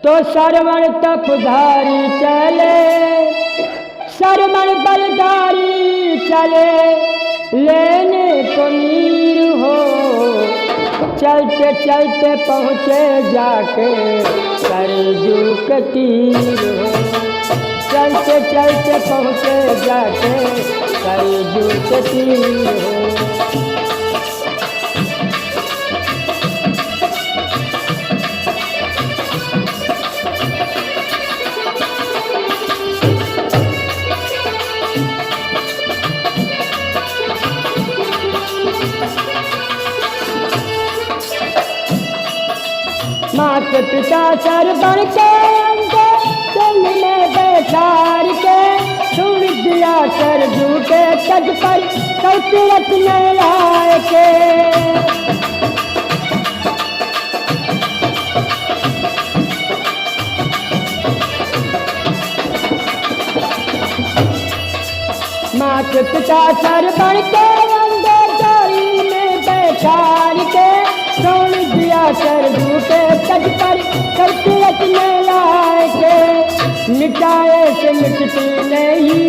तो सरवण तपधारी चले, सरवण बलधारी चले, लेने को नीर हो। चलते चलते पहुँचे जाके सरजू के तीर हो। चलते चलते पहुँचे जाके सरजू के तीर हो। माता पिता सरवण के दिल में बैठार के, सुन दिया सरजू के तज पर कौतरत में आए के। माता पिता सरवण के डोरी में बैठार के, सुन दिया सरजू के तज पर कौतरत में लाए के। मिटाए से मिटती नहीं,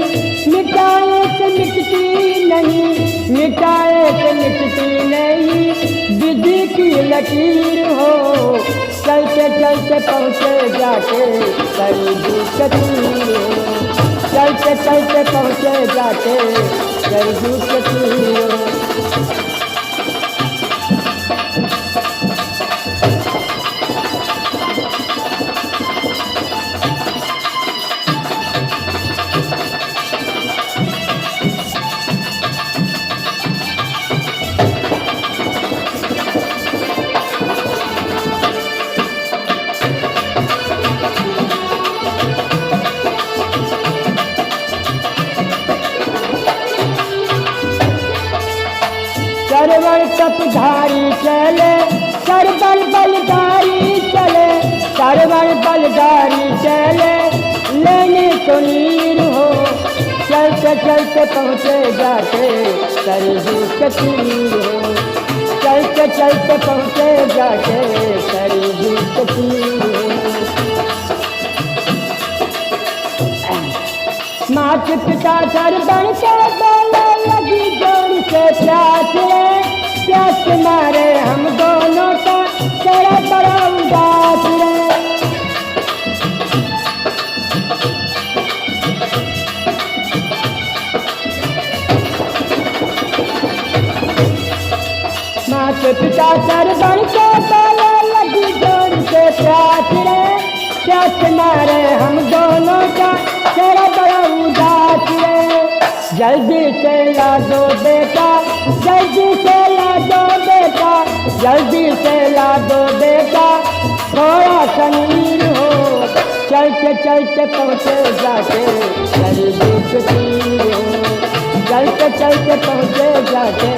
मिटाए से मिटती नहीं, मिटाए से मिटती नहीं, विधि की लकीर हो। चलते चलते पहुँचे जाके सरजू के तीर हो। चलते चलते पहुँचे जाके सरजू के तीर हो। सरवण तपधारी चले, सरवण बलधारी चले, सरवण बलधारी चले, लेने को नीर हो। चलते चलते पहुँचे जाके सरजू के तीर हो। चलते चलते पहुँचे जाके सरजू के तीर हो। माता पिता सरवण के बोले लगी जोर से प्यास रे, प्यास मारे हम दोनों का तेरा बड़ा उदास रे। माता पिता सरवण के बोले लगी जोर से प्यास रे, प्यास मारे हम दोनों का तेरा बड़ा उदास रे। जल्दी से ला दो बेटा, जल्दी से ला दो बेटा, जल्दी से ला दो बेटा, थोड़ा सा नीर हो। चलते चलते पहुँचे जाके सरजू के तीर हो। चलते चलते पहुँचे जाके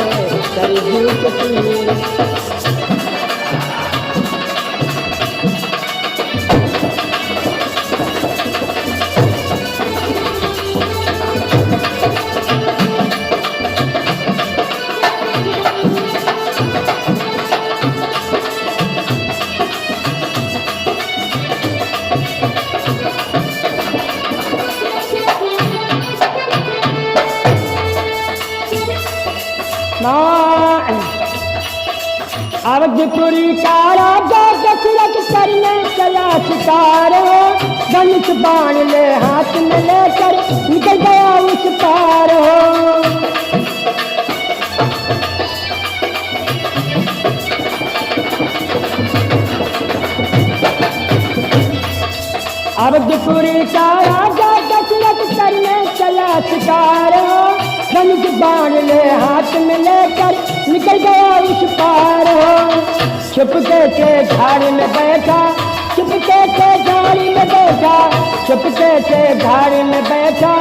सरजू के तीर। अवधपुरी का राजा दशरथ करने चला शिकार हो। धनुष बाण ले हाथ में लेकर निकल गया उस पार हो। अवधपुरी का राजा दशरथ करने चला शिकार हो। धनुष बाण ले हाथ में लेकर निकल गया उस पार हो। छुपके से झाड़ी में बैठा, छुपके से झाड़ी में बैठा, छुपके से झाड़ी में बैठा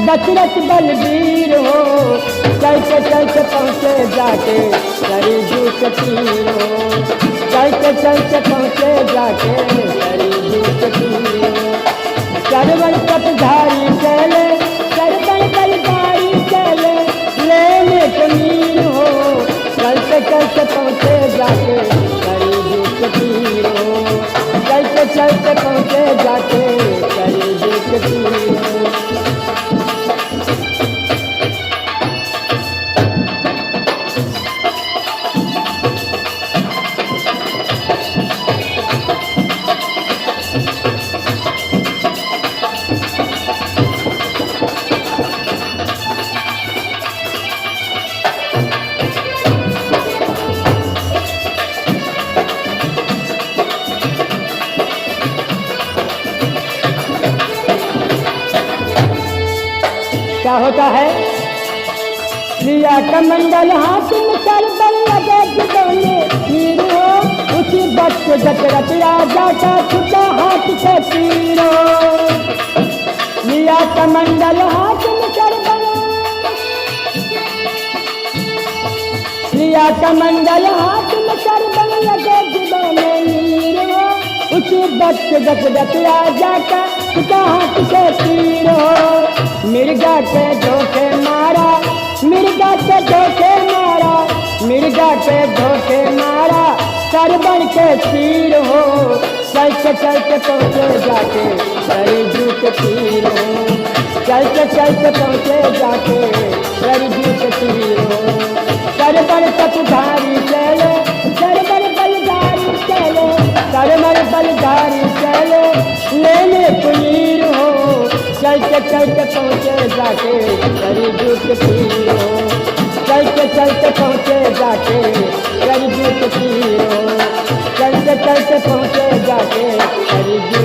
दशरथ बलवीर हो। चलते चलते पहुँचे जाके सरजू के तीर हो। चलते चलते पहुँचे जाके सरजू के तीर हो। सरवण तपधारी चले, सरवण बलधारी चले, लेने को नीर हो। चलते चलते पहुँचे जाके सरजू के तीर हो। चलते चलते पहुँचे जाके करीब के तीर हो। क्या होता है? लिया कमंडल हाथ में सरबल लगे जितने तीर हो, उसी वक्त दशरथ राजा का छूटा हाथ से तीर हो। लिया कमंडल हाथ में सरबल, लिया कमंडल हाथ में सरबल लगे जितने तीर हो, उसी वक्त दशरथ राजा का छूटा हाथ से तीर हो। मिर्गा के धोखे मारा, मिर्गा के धोखे मारा, मिर्गा के धोखे मारा, सरबन के तीर हो। चलते चलते पहुँचे जाके सरजू के तीर हो, चलते चलते पहुँचे जाके सरजू के तीर हो। सरबन पतधारी चले, सरबन बलधारी चले, सरबन बलधारी चले, लेने कुलीर हो। चलते चलते पहुँचे जाके सरजू के तीर हो, चलते चलते पहुँचे जाके सरजू के तीर हो, चलते चलते पहुँचे जाके सरजू